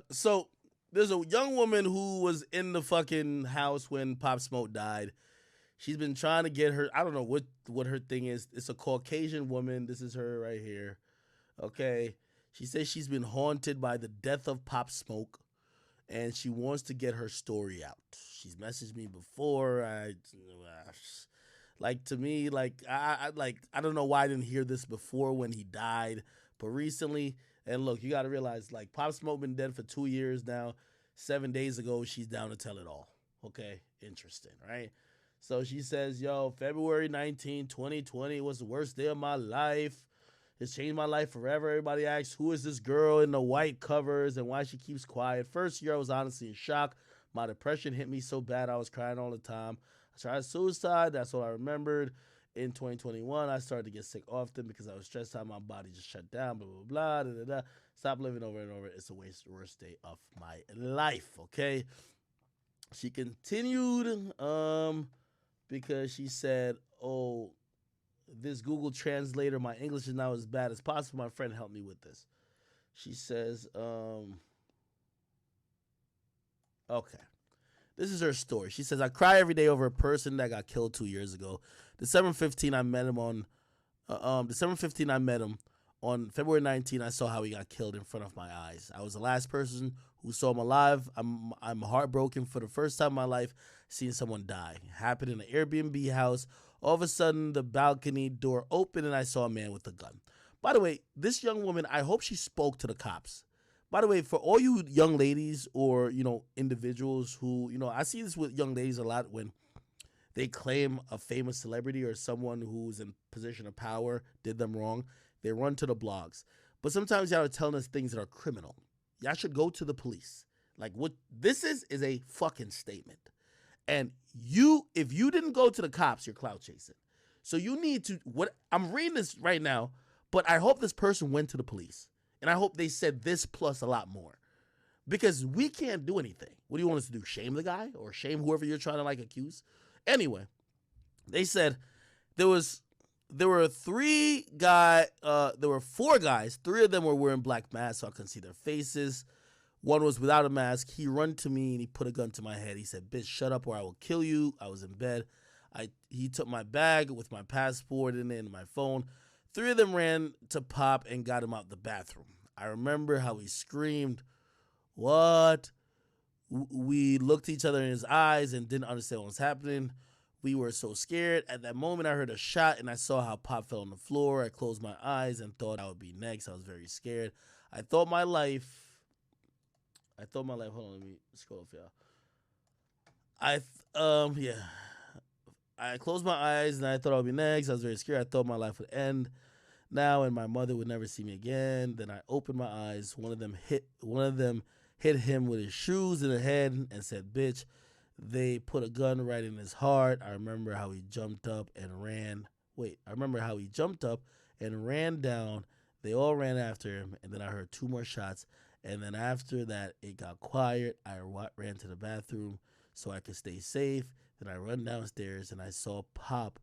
So there's a young woman who was in the fucking house when Pop Smoke died. She's been trying to get her. I don't know what her thing is. It's a Caucasian woman. This is her right here. Okay. She says she's been haunted by the death of Pop Smoke, and she wants to get her story out. She's messaged me before. Like to me, I don't know why I didn't hear this before when he died, but recently. And look, you got to realize, like, Pop Smoke been dead for 2 years now. 7 days ago, she's down to tell it all. Okay, interesting, right? So she says, "Yo, February 19, 2020 was the worst day of my life. It's changed my life forever." Everybody asks, "Who is this girl in the white covers and why she keeps quiet?" First year, I was honestly in shock. My depression hit me so bad I was crying all the time. I tried suicide. That's what I remembered. In 2021, I started to get sick often because I was stressed out. My body just shut down, blah, blah, blah, da, da, da. Stop living over and over. It's the worst day of my life, okay? She continued because she said, "Oh, this Google Translator, my English is not as bad as possible. My friend helped me with this." She says, okay. This is her story. She says, "I cry every day over a person that got killed 2 years ago. December 15, I met him on December 15, I met him. On February 19, I saw how he got killed in front of my eyes. I was the last person who saw him alive. I'm heartbroken for the first time in my life seeing someone die. It happened in an Airbnb house. All of a sudden, the balcony door opened and I saw a man with a gun." By the way, this young woman, I hope she spoke to the cops. By the way, for all you young ladies or, individuals who, I see this with young ladies a lot when they claim a famous celebrity or someone who's in position of power did them wrong. They run to the blogs. But sometimes y'all are telling us things that are criminal. Y'all should go to the police. Like, what this is a fucking statement. And if you didn't go to the cops, you're clout chasing. So you need to, I'm reading this right now, but I hope this person went to the police. And I hope they said this plus a lot more. Because we can't do anything. What do you want us to do? Shame the guy? Or shame whoever you're trying to accuse? Anyway, they said there were there were four guys. Three of them were wearing black masks, so I couldn't see their faces. One was without a mask. He run to me and he put a gun to my head. He said, "Bitch, shut up or I will kill you." I was in bed. He took my bag with my passport in it and my phone. Three of them ran to Pop and got him out the bathroom. I remember how he screamed, "What?" We looked each other in his eyes and didn't understand what was happening. We were so scared. At that moment, I heard a shot and I saw how Pop fell on the floor. I closed my eyes and thought I would be next. I was very scared. I thought my life. Hold on, let me scroll up, y'all. Yeah. I closed my eyes and I thought I would be next. I was very scared. I thought my life would end now and my mother would never see me again. Then I opened my eyes. One of them hit him with his shoes in the head and said, "Bitch." They put a gun right in his heart. I remember how he jumped up and ran. I remember how he jumped up and ran down. They all ran after him, and then I heard two more shots. And then after that, it got quiet. I ran to the bathroom so I could stay safe. Then I run downstairs, and I saw Pop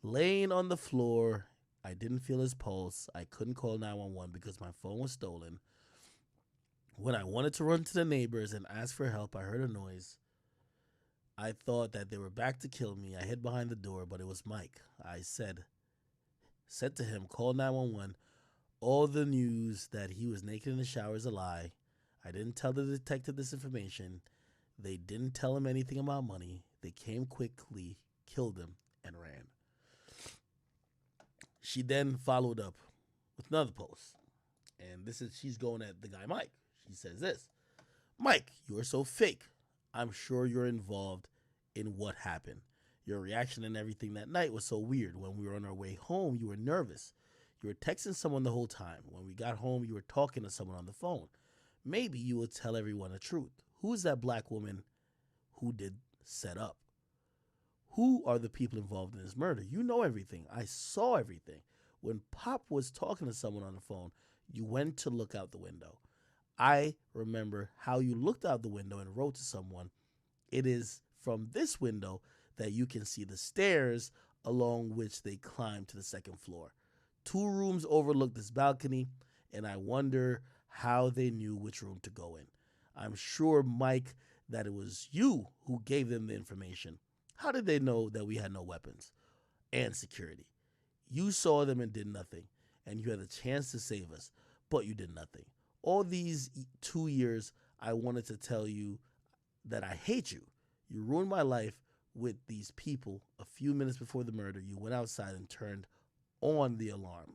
laying on the floor. I didn't feel his pulse. I couldn't call 911 because my phone was stolen. When I wanted to run to the neighbors and ask for help, I heard a noise. I thought that they were back to kill me. I hid behind the door, but it was Mike. I said to him, "Call 911. All the news that he was naked in the shower is a lie. I didn't tell the detective this information. They didn't tell him anything about money. They came quickly, killed him, and ran." She then followed up with another post. And she's going at the guy Mike. She says this: "Mike, you are so fake. I'm sure you're involved in what happened. Your reaction and everything that night was so weird. When we were on our way home, you were nervous. You were texting someone the whole time. When we got home, you were talking to someone on the phone. Maybe you would tell everyone the truth. Who is that black woman who did set up? Who are the people involved in this murder? You know everything. I saw everything. When Pop was talking to someone on the phone, you went to look out the window. I remember how you looked out the window and wrote to someone. It is from this window that you can see the stairs along which they climbed to the second floor. 2 rooms overlook this balcony, and I wonder how they knew which room to go in. I'm sure, Mike, that it was you who gave them the information. How did they know that we had no weapons and security? You saw them and did nothing, and you had a chance to save us, but you did nothing. All these 2 years, I wanted to tell you that I hate you. You ruined my life with these people. A few minutes before the murder, you went outside and turned on the alarm.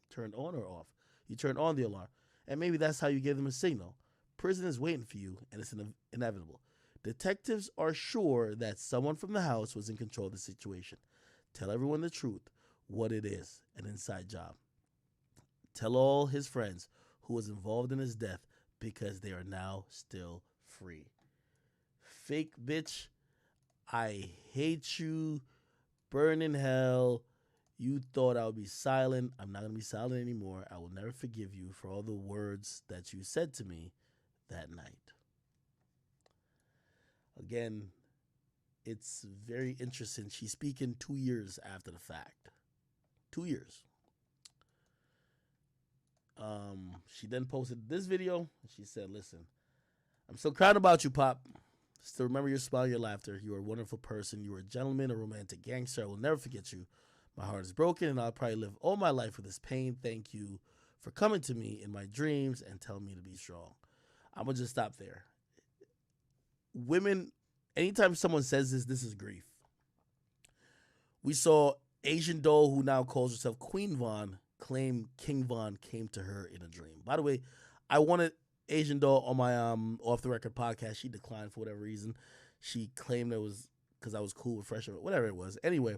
Turned on or off? You turned on the alarm. And maybe that's how you gave them a signal. Prison is waiting for you, and it's inevitable. Detectives are sure that someone from the house was in control of the situation. Tell everyone the truth, what it is, an inside job. Tell all his friends who was involved in his death because they are now still free. Fake bitch, I hate you. Burn in hell. You thought I would be silent. I'm not going to be silent anymore. I will never forgive you for all the words that you said to me that night. Again, it's very interesting. She's speaking 2 years after the fact. 2 years. She then posted this video. She said, listen, I'm so proud about you, Pop. Still remember your smile, your laughter. You are a wonderful person. You are a gentleman, a romantic gangster. I will never forget you. My heart is broken, and I'll probably live all my life with this pain. Thank you for coming to me in my dreams and telling me to be strong. I'm going to just stop there. Women, anytime someone says this is grief. We saw Asian doll, who now calls herself Queen Von, claim King Von came to her in a dream. By the way, I wanted Asian doll on my Off the Record podcast. She declined for whatever reason. She claimed it was because I was cool with Fresh, or whatever it was. Anyway,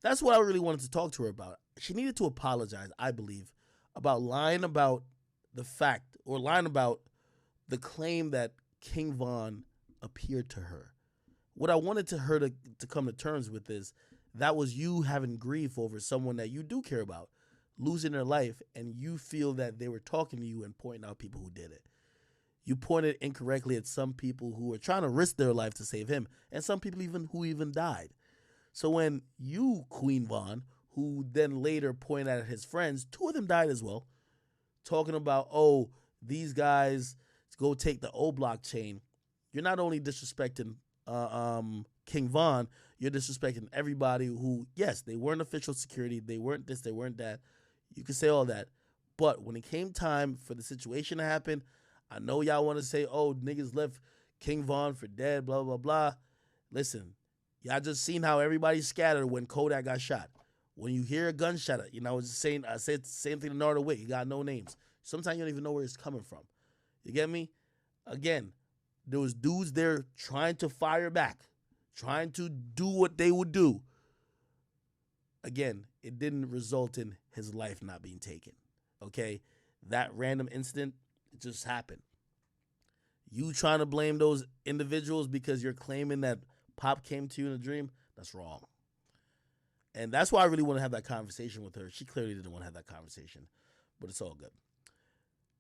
that's what I really wanted to talk to her about. She needed to apologize, I believe, about lying about the fact, or lying about the claim that King Von appeared to her. What I wanted her to come to terms with is that was you having grief over someone that you do care about losing their life, and you feel that they were talking to you and pointing out people who did it. You pointed incorrectly at some people who were trying to risk their life to save him, and some people who even died. So when you, Queen Von, who then later pointed at his friends, 2 of them died as well, talking about, oh, these guys go take the O Block chain, you're not only disrespecting King Von, you're disrespecting everybody who, yes, they weren't official security, they weren't this, they weren't that. You can say all that. But when it came time for the situation to happen, I know y'all want to say, oh, niggas left King Von for dead, blah, blah, blah. Listen, y'all just seen how everybody scattered when Kodak got shot. When you hear a gunshot, I said the same thing to Nardo Wick. You got no names. Sometimes you don't even know where it's coming from. You get me? Again, there was dudes there trying to fire back, trying to do what they would do. Again, it didn't result in his life not being taken. Okay? That random incident, it just happened. You trying to blame those individuals because you're claiming that Pop came to you in a dream, that's wrong. And that's why I really want to have that conversation with her. She clearly didn't want to have that conversation, but it's all good.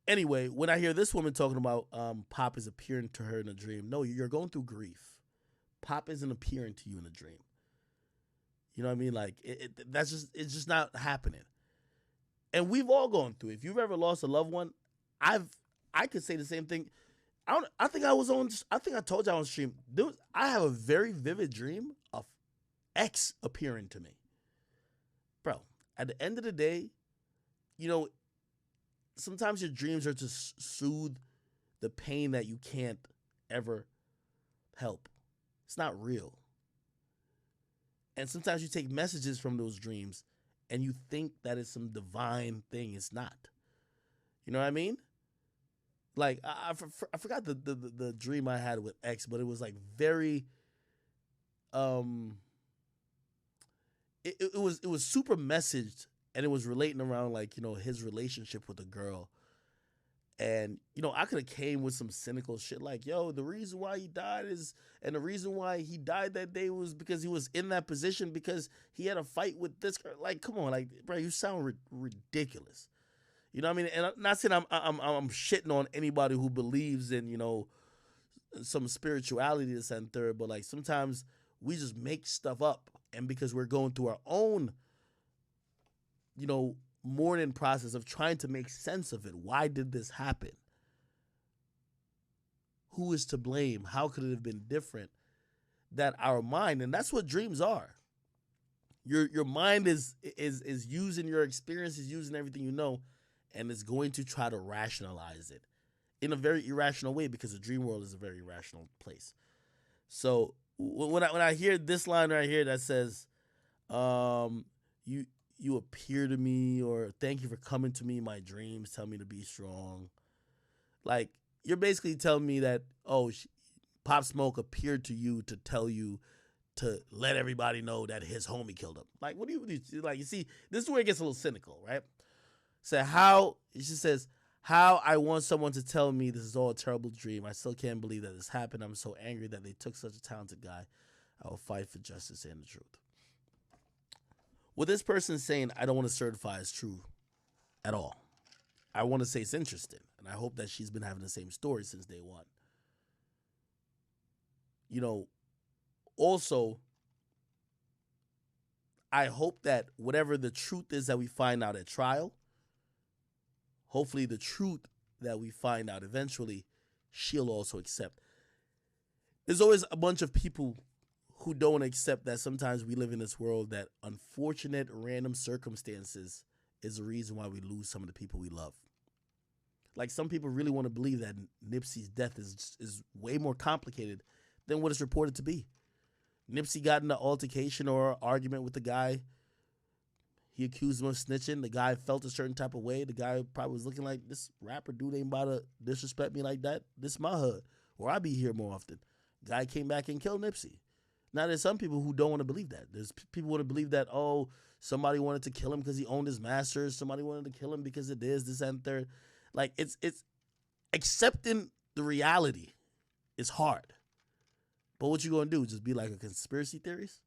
Anyway, when I hear this woman talking about Pop is appearing to her in a dream, no, you're going through grief. Pop isn't appearing to you in a dream. You know what I mean? Like, it's just not happening. And we've all gone through it. If you've ever lost a loved one, I could say the same thing. I think I told y'all on stream. I have a very vivid dream of X appearing to me. Bro, at the end of the day, sometimes your dreams are to soothe the pain that you can't ever help. It's not real. And sometimes you take messages from those dreams and you think that it's some divine thing. It's not. You know what I mean? Like, I forgot the dream I had with X, but it was like very, it was super messaged, and it was relating around like, his relationship with a girl. And, I could have came with some cynical shit like, yo, the reason why he died and the reason why he died that day was because he was in that position because he had a fight with this girl. Like, come on, like, bro, you sound ridiculous. You know what I mean? And I'm not saying I'm shitting on anybody who believes in, some spirituality, this and third, but like sometimes we just make stuff up. And because we're going through our own, mourning process of trying to make sense of it. Why did this happen? who is to blame? How could it have been different? That our mind, and that's what dreams are. Your mind is using your experiences, using everything you know, and it's going to try to rationalize it in a very irrational way, because the dream world is a very irrational place. So when I hear this line right here that says, you appear to me, or thank you for coming to me in my dreams, tell me to be strong. Like, you're basically telling me that, Pop Smoke appeared to you to tell you to let everybody know that his homie killed him. Like, what do you like? You see, this is where it gets a little cynical, right? She says, how I want someone to tell me this is all a terrible dream. I still can't believe that this happened. I'm so angry that they took such a talented guy. I will fight for justice and the truth. What this person is saying, I don't want to certify as true at all. I want to say it's interesting, and I hope that she's been having the same story since day one. Also, I hope that whatever the truth is that we find out at trial, hopefully the truth that we find out eventually, she'll also accept. There's always a bunch of people who don't accept that sometimes we live in this world that unfortunate random circumstances is the reason why we lose some of the people we love. Like, some people really want to believe that Nipsey's death is way more complicated than what it's reported to be. Nipsey got in an altercation or argument with the guy. He accused him of snitching. The guy felt a certain type of way. The guy probably was looking like, this rapper dude ain't about to disrespect me like that. This is my hood, or I be here more often. Guy came back and killed Nipsey. Now, there's some people who don't want to believe that. There's people who want to believe that, somebody wanted to kill him because he owned his masters. Somebody wanted to kill him because of this, and third. Like, it's accepting the reality is hard. But what you gonna do? Just be like a conspiracy theorist?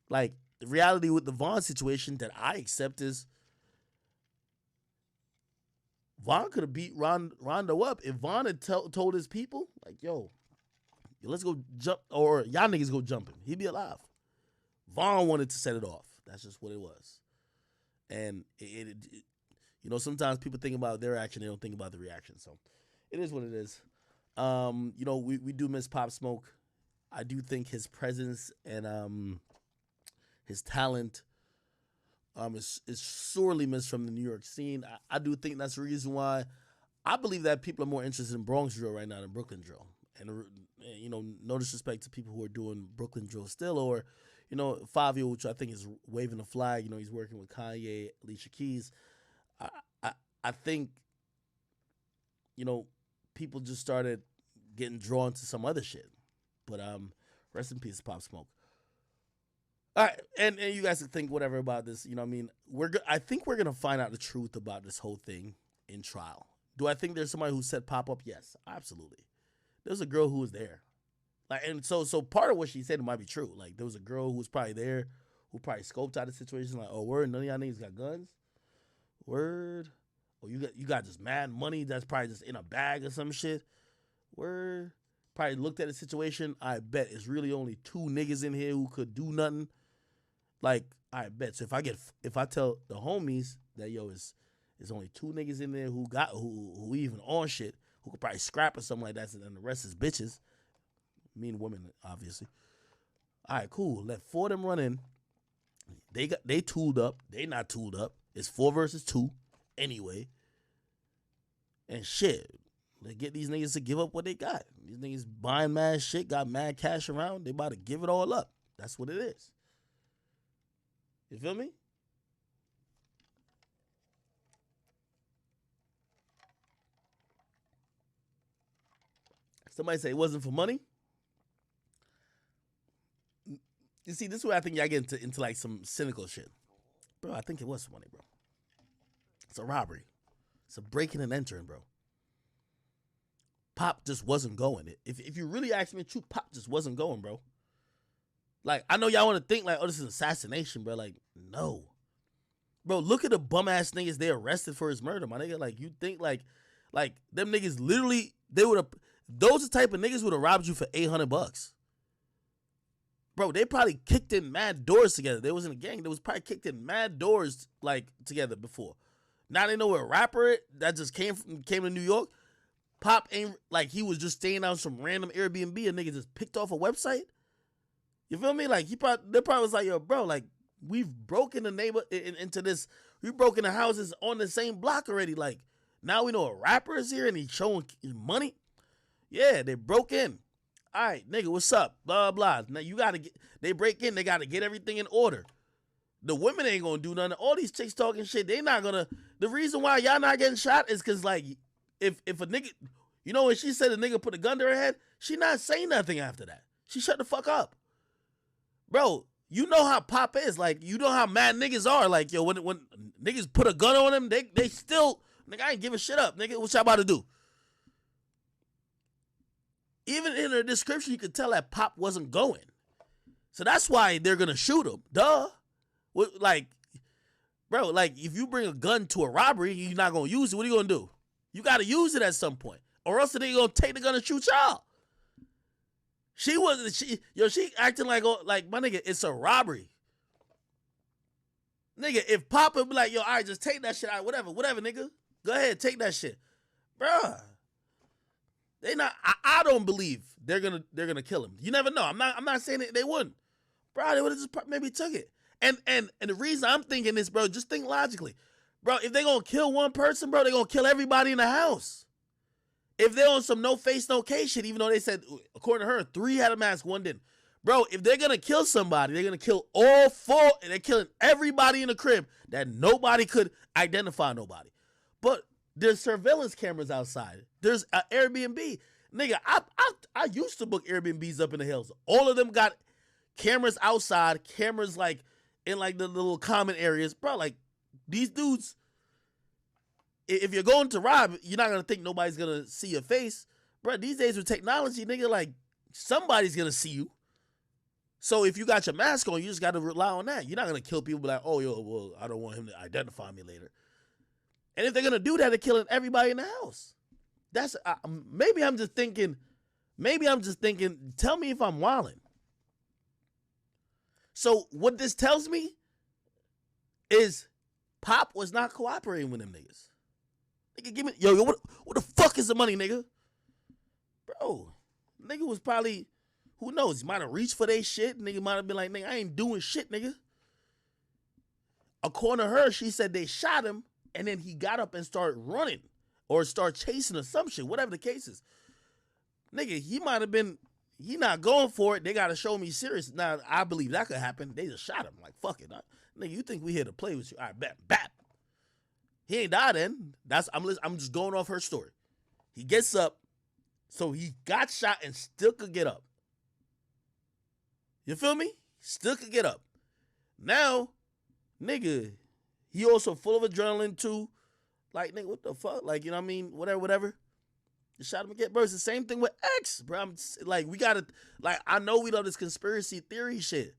Like, the reality with the Vaughn situation that I accept is Vaughn could have beat Rondo up if Vaughn had told his people, like, yo, let's go jump, or y'all niggas go jumping. He'd be alive. Vaughn wanted to set it off. That's just what it was. And sometimes people think about their action, they don't think about the reaction. So it is what it is. We do miss Pop Smoke. I do think his presence and his talent is sorely missed from the New York scene. I do think that's the reason why I believe that people are more interested in Bronx drill right now than Brooklyn drill. And no disrespect to people who are doing Brooklyn drill still, or Fabio, which I think is waving the flag. He's working with Kanye, Alicia Keys. I think people just started getting drawn to some other shit. But rest in peace, Pop Smoke. All right, and you guys can think whatever about this. I think we're gonna find out the truth about this whole thing in trial. Do I think there's somebody who set Pop up? Yes, absolutely. There's a girl who was there, and so part of what she said might be true. Like, there was a girl who was probably there, who probably scoped out the situation. Like, oh, word, none of y'all niggas got guns. Word. Oh, you got just mad money that's probably just in a bag or some shit. Word. Probably looked at the situation. I bet it's really only 2 niggas in here who could do nothing. Like, I bet. So if I tell the homies that it's only 2 niggas in there who even on shit, who could probably scrap or something like that, and the rest is bitches. Mean women, obviously. All right, cool. Let 4 of them run in. They tooled up. They not tooled up. It's 4 versus 2 anyway. And shit, they get these niggas to give up what they got. These niggas buying mad shit, got mad cash around. They about to give it all up. That's what it is. You feel me? Somebody say it wasn't for money. You see, this is where I think y'all get into like some cynical shit. Bro, I think it was for money, bro. It's a robbery. It's a breaking and entering, bro. Pop just wasn't going. If you really ask me the truth, Pop just wasn't going, bro. Like, I know y'all want to think like, oh, this is assassination, bro. Like, no. Bro, look at the bum-ass niggas they arrested for his murder, my nigga. Like, you think like them niggas literally, they would have, those are the type of niggas would have robbed you for $800. Bro, they probably kicked in mad doors together. They was in a gang. They was probably kicked in mad doors, like, together before. Now they know a rapper that just came to New York. Pop ain't like he was just staying on some random Airbnb. A nigga just picked off a website. You feel me? Like they probably was like, yo, bro, like we've broken the into this. We broken the houses on the same block already. Like now we know a rapper is here and he's showing money. Yeah, they broke in. All right, nigga, what's up? Blah blah. Now you gotta get. They break in. They gotta get everything in order. The women ain't gonna do nothing. All these chicks talking shit. They not gonna. The reason why y'all not getting shot is because like if a nigga, you know when she said a nigga put a gun to her head, she not saying nothing after that. She shut the fuck up, bro. You know how Pop is. Like you know how mad niggas are. Like yo, when niggas put a gun on them, they still nigga I ain't giving shit up. Nigga, what y'all about to do? Even in her description, you could tell that Pop wasn't going. So that's why they're gonna shoot him. Duh. Like, bro, like if you bring a gun to a robbery, you're not gonna use it. What are you gonna do? You gotta use it at some point, or else they gonna take the gun and shoot y'all. She acting like my nigga, it's a robbery. Nigga, if Papa be like, yo, all right, just take that shit out, whatever, nigga. Go ahead, take that shit, bruh. They not. I don't believe they're gonna kill him. You never know. I'm not saying they wouldn't, bro. They would have just maybe took it. And the reason I'm thinking this, bro, just think logically, bro. If they gonna kill one person, bro, they gonna kill everybody in the house. If they're on some no face, no case shit, even though they said according to her 3 had a mask, 1 didn't, bro. If they're gonna kill somebody, they're gonna kill all 4, and they're killing everybody in the crib that nobody could identify nobody. But there's surveillance cameras outside. There's an Airbnb. Nigga, I used to book Airbnbs up in the hills. All of them got cameras outside, cameras like in like the little common areas. Bro, like these dudes, if you're going to rob, you're not going to think nobody's going to see your face. Bro, these days with technology, nigga, like somebody's going to see you. So if you got your mask on, you just got to rely on that. You're not going to kill people like, oh, yo, well, I don't want him to identify me later. And if they're going to do that, they're killing everybody in the house. That's maybe I'm just thinking, tell me if I'm wilding. So what this tells me is Pop was not cooperating with them niggas. Nigga, give me, yo, what the fuck is the money, nigga? Bro, nigga was probably, who knows, he might have reached for their shit. Nigga might have been like, nigga, I ain't doing shit, nigga. According to her, she said they shot him, and then he got up and started running or start chasing or some shit, whatever the case is. Nigga, he might have been, he not going for it. They got to show me serious. Now, I believe that could happen. They just shot him. Like, fuck it. Nigga, you think we here to play with you? All right, bat. He ain't died then. I'm just going off her story. He gets up, so he got shot and still could get up. You feel me? Still could get up. Now, nigga, he also full of adrenaline too. Like, nigga, what the fuck? Like, you know what I mean? Whatever. You shot him again, bro. It's the same thing with X, bro. We gotta, like, I know we love this conspiracy theory shit.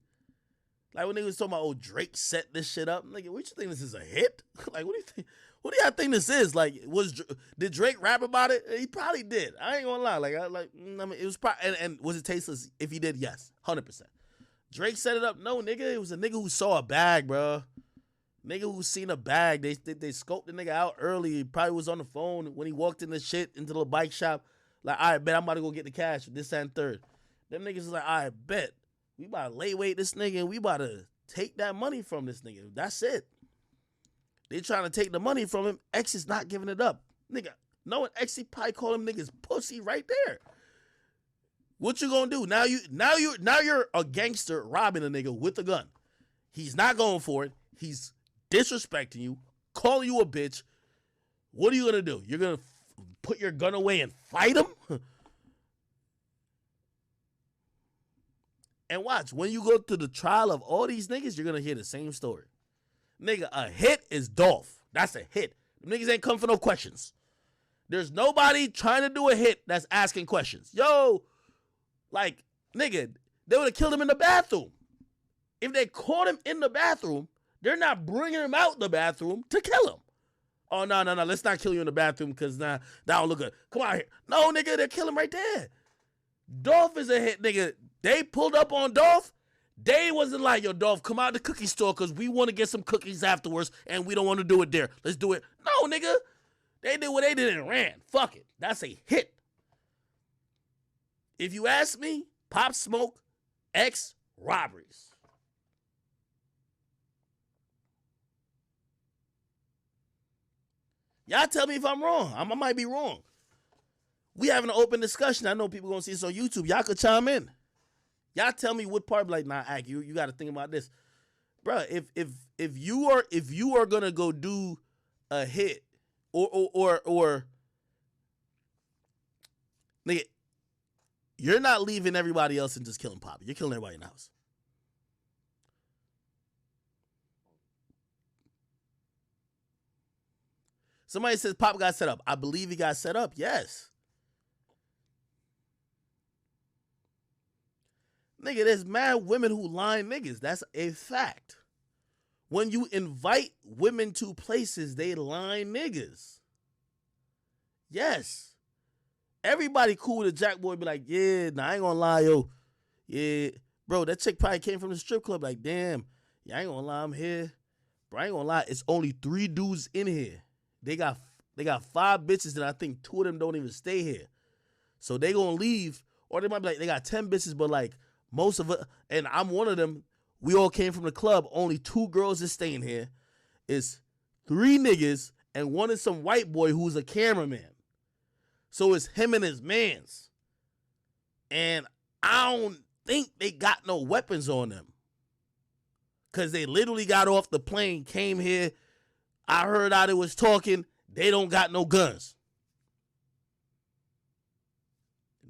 Like, when they was talking about, oh, Drake set this shit up. Nigga, what you think this is a hit? Like, what do you think? What do y'all think this is? Like, did Drake rap about it? He probably did. I ain't gonna lie. I mean, it was probably, and was it tasteless? If he did, yes, 100%. Drake set it up? No, nigga. It was a nigga who saw a bag, bro. Nigga who seen a bag. They scoped the nigga out early. He probably was on the phone when he walked in the shit into the bike shop. Like, all right, bet I'm about to go get the cash for this and third. Them niggas is like, all right, bet. We about to lay weight this nigga and we about to take that money from this nigga. That's it. They trying to take the money from him. X is not giving it up. Nigga, knowing X, he probably call him niggas pussy right there. What you gonna do? Now you're a gangster robbing a nigga with a gun. He's not going for it. He's disrespecting you, calling you a bitch. What are you gonna do? You're gonna put your gun away and fight him? And watch, when you go to the trial of all these niggas, you're gonna hear the same story. Nigga, a hit is Dolph. That's a hit. Niggas ain't come for no questions. There's nobody trying to do a hit that's asking questions. Yo, like, nigga, they would have killed him in the bathroom. If they caught him in the bathroom, they're not bringing him out the bathroom to kill him. Oh, no, let's not kill you in the bathroom because that don't look good. Come on here. No, nigga, they'll kill him right there. Dolph is a hit, nigga. They pulled up on Dolph. They wasn't like, yo, Dolph, come out the cookie store because we want to get some cookies afterwards and we don't want to do it there. Let's do it. No, nigga. They did what they did and ran. Fuck it. That's a hit. If you ask me, Pop Smoke, X, robberies. Y'all tell me if I'm wrong. I might be wrong. We having an open discussion. I know people gonna see this on YouTube. Y'all could chime in. Y'all tell me what part. Like, nah, Ak, you got to think about this, bro. If you are gonna go do a hit or nigga, you're not leaving everybody else and just killing Pop. You're killing everybody in the house. Somebody says Pop got set up. I believe he got set up. Yes. Nigga, there's mad women who line niggas. That's a fact. When you invite women to places, they line niggas. Yes. Everybody cool with a Jack boy be like, yeah, nah, I ain't gonna lie, yo. Yeah. Bro, that chick probably came from the strip club like, damn, yeah, I ain't gonna lie, I'm here. Bro, I ain't gonna lie, it's only 3 dudes in here. They got 5 bitches and I think 2 of them don't even stay here. So they gonna leave, or they might be like, they got 10 bitches, but like most of it, and I'm one of them, we all came from the club, only 2 girls is staying here. It's 3 niggas and 1 is some white boy who's a cameraman. So it's him and his mans. And I don't think they got no weapons on them. Because they literally got off the plane, came here. I heard how they was talking. They don't got no guns.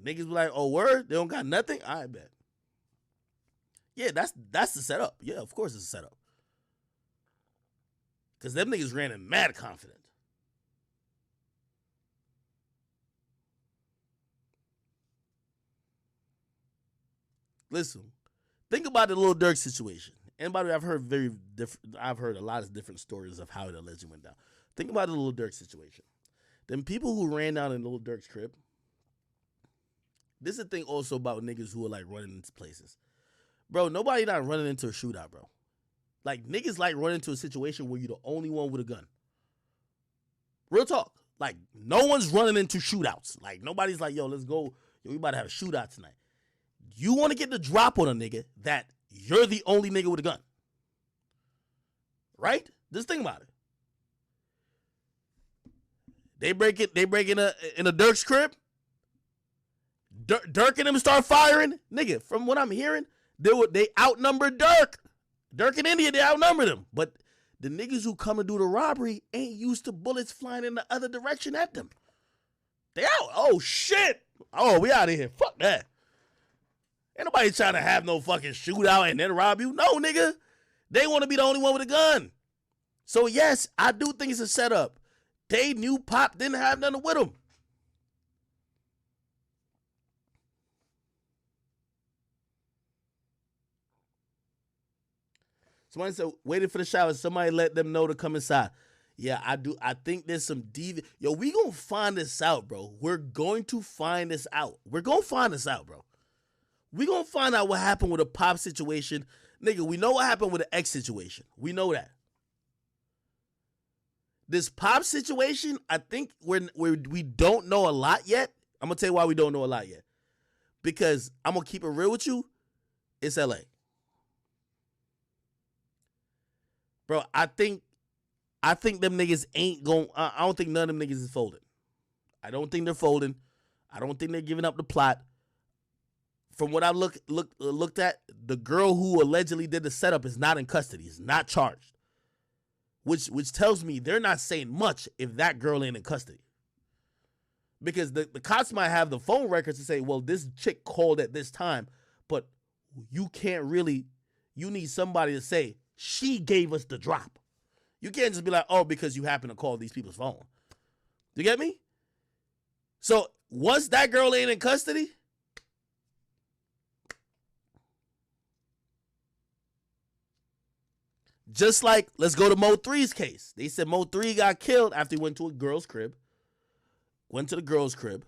Niggas be like, oh, word? They don't got nothing? I bet. Yeah, that's the setup. Yeah, of course it's a setup. Because them niggas ran in mad confident. Listen, think about the Lil Durk situation. Anybody I've heard I've heard a lot of different stories of how it allegedly went down. Think about the Lil Durk situation. Them people who ran down in Lil Durk's crib. This is the thing also about niggas who are like running into places. Bro, nobody not running into a shootout, bro. Like, niggas like running into a situation where you're the only one with a gun. Real talk. Like, no one's running into shootouts. Like, nobody's like, yo, let's go. Yo, we about to have a shootout tonight. You want to get the drop on a nigga that you're the only nigga with a gun. Right? Just think about it. They break in a Dirk's crib. Dirk and them start firing. Nigga, from what I'm hearing, they outnumbered Dirk. Dirk and India, they outnumbered them. But the niggas who come and do the robbery ain't used to bullets flying in the other direction at them. They out. Oh, shit. Oh, we out of here. Fuck that. Ain't nobody trying to have no fucking shootout and then rob you. No, nigga. They want to be the only one with a gun. So, yes, I do think it's a setup. They knew Pop didn't have nothing with him. Somebody said, waiting for the shower. Somebody let them know to come inside. Yeah, I do. I think there's some Yo, we gonna find this out, bro. We're going to find this out. We're gonna find this out, bro. We gonna find out what happened with a Pop situation. Nigga, we know what happened with the X situation. We know that. This Pop situation, I think we don't know a lot yet. I'm gonna tell you why we don't know a lot yet. Because I'm gonna keep it real with you. It's LA. Bro, I think them niggas ain't going. I don't think none of them niggas is folding. I don't think they're folding. I don't think they're giving up the plot. From what I looked at, the girl who allegedly did the setup is not in custody. Is not charged. Which tells me they're not saying much if that girl ain't in custody. Because the cops might have the phone records to say, well, this chick called at this time, but you can't really. You need somebody to say, she gave us the drop. You can't just be like, oh, because you happen to call these people's phone. You get me? So once that girl ain't in custody, just like, let's go to Mo 3's case. They said Mo 3 got killed after he went to a girl's crib. Went to the girl's crib.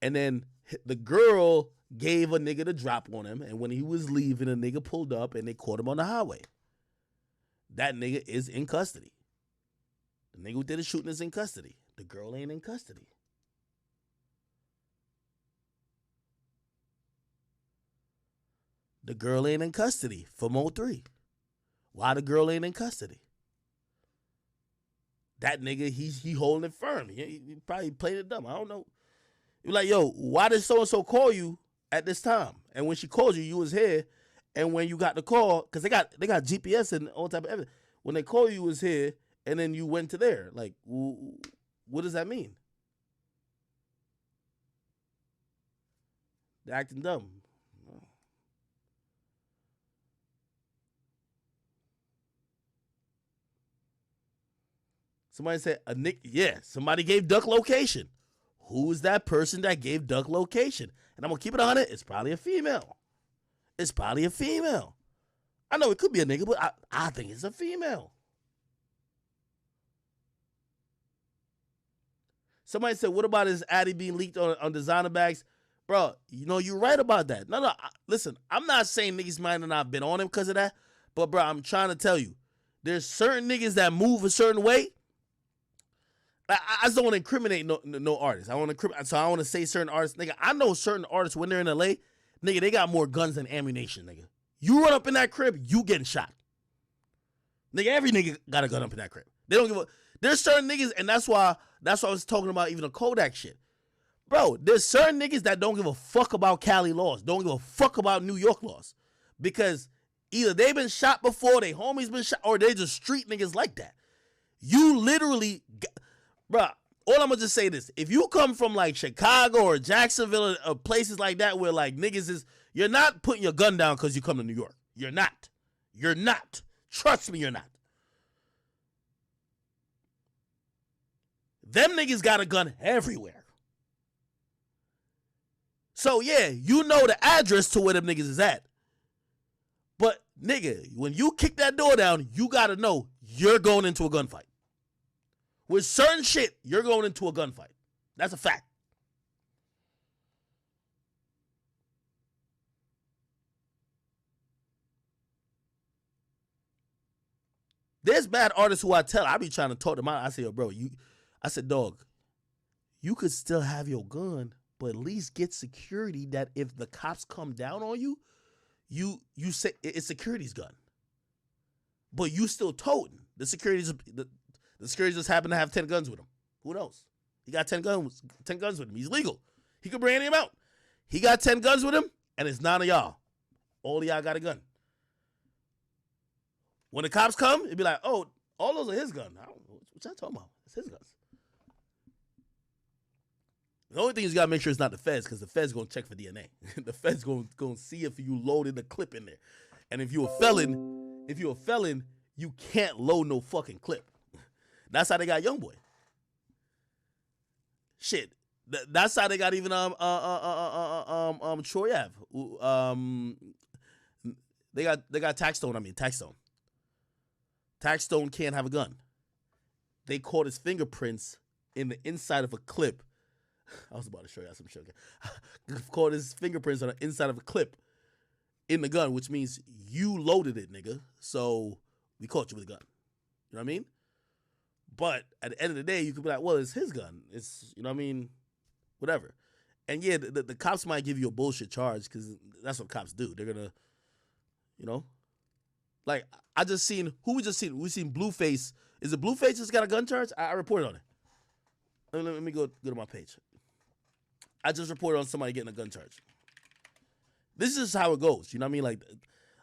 And then the girl gave a nigga the drop on him, and when he was leaving, a nigga pulled up and they caught him on the highway. That nigga is in custody. The nigga who did the shooting is in custody. The girl ain't in custody. The girl ain't in custody from 03. Why the girl ain't in custody? That nigga, he holding it firm. He probably played it dumb. I don't know. You're like, yo, why did so-and-so call you at this time? And when she called you, you was here. And when you got the call, because they got GPS and all type of everything. When they call you was here, and then you went to there. Like, what does that mean? They're acting dumb. Somebody said, somebody gave Duck location. Who is that person that gave Duck location? And I'm going to keep it on it. It's probably a female. It's probably a female. I know it could be a nigga, but I think it's a female. Somebody said, what about his Addy being leaked on designer bags? Bro, you know, you're right about that. No, listen, I'm not saying niggas might have not been on him because of that. But, bro, I'm trying to tell you, there's certain niggas that move a certain way. I just don't want to incriminate no artists. I want to say certain artists. Nigga, I know certain artists when they're in LA, nigga, they got more guns than ammunition, nigga. You run up in that crib, you getting shot. Nigga, every nigga got a gun up in that crib. They don't give a... There's certain niggas, and that's why I was talking about even the Kodak shit. Bro, there's certain niggas that don't give a fuck about Cali laws, don't give a fuck about New York laws. Because either they've been shot before, they homies been shot, or they just street niggas like that. You literally... Bro, all I'm gonna just say this. If you come from like Chicago or Jacksonville or places like that where like niggas is, you're not putting your gun down because you come to New York. You're not. You're not. Trust me, you're not. Them niggas got a gun everywhere. So yeah, you know the address to where them niggas is at. But nigga, when you kick that door down, you gotta know you're going into a gunfight. With certain shit, you're going into a gunfight. That's a fact. There's bad artists who I be trying to talk them out. I say, yo, bro, I said, dog, you could still have your gun, but at least get security that if the cops come down on you, you say it's security's gun. But you still toting. The security just happen to have 10 guns with him. Who knows? He got 10 guns with him. He's legal. He could bring any amount. He got 10 guns with him, and it's 9 of y'all. All of y'all got a gun. When the cops come, it'd be like, oh, all those are his guns. I don't know what y'all talking about. It's his guns. The only thing is you got to make sure it's not the feds, because the feds going to check for DNA. The feds going to see if you loaded the clip in there. And if you're a felon, you can't load no fucking clip. That's how they got Youngboy. Shit. That's how they got even Troy Ave. They got Taxstone. Taxstone can't have a gun. They caught his fingerprints in the inside of a clip. I was about to show you some shit. Caught his fingerprints on the inside of a clip in the gun, which means you loaded it, nigga. So we caught you with a gun. You know what I mean? But at the end of the day, you could be like, well, it's his gun. It's, you know what I mean? Whatever. And yeah, the cops might give you a bullshit charge because that's what cops do. They're going to, you know? Like, we just seen Blueface. Is it Blueface that's got a gun charge? I reported on it. Let me go to my page. I just reported on somebody getting a gun charge. This is how it goes. You know what I mean?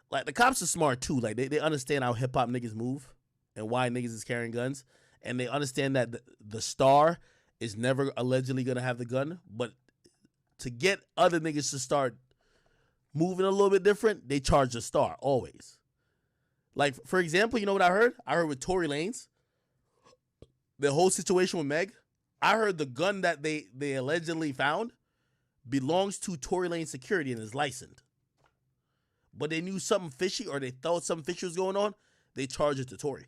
Like the cops are smart too. Like they understand how hip hop niggas move and why niggas is carrying guns. And they understand that the star is never allegedly gonna have the gun. But to get other niggas to start moving a little bit different, they charge the star always. Like, for example, you know what I heard? I heard with Tory Lanez, the whole situation with Meg. I heard the gun that they allegedly found belongs to Tory Lanez security and is licensed. But they knew something fishy, or they thought something fishy was going on, they charged it to Tory.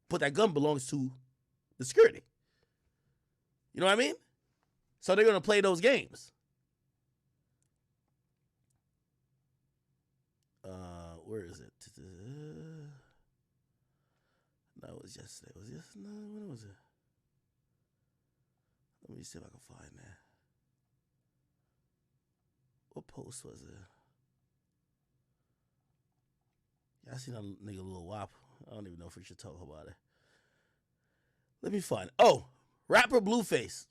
But that gun belongs to the security. You know what I mean? So they're going to play those games. Where is it? No, it was yesterday. Was it yesterday? No, when was it? Let me see if I can find that. What post was it? Yeah, I seen a nigga Lil Wop. I don't even know if we should talk about it. Let me find it. Oh, rapper Blueface.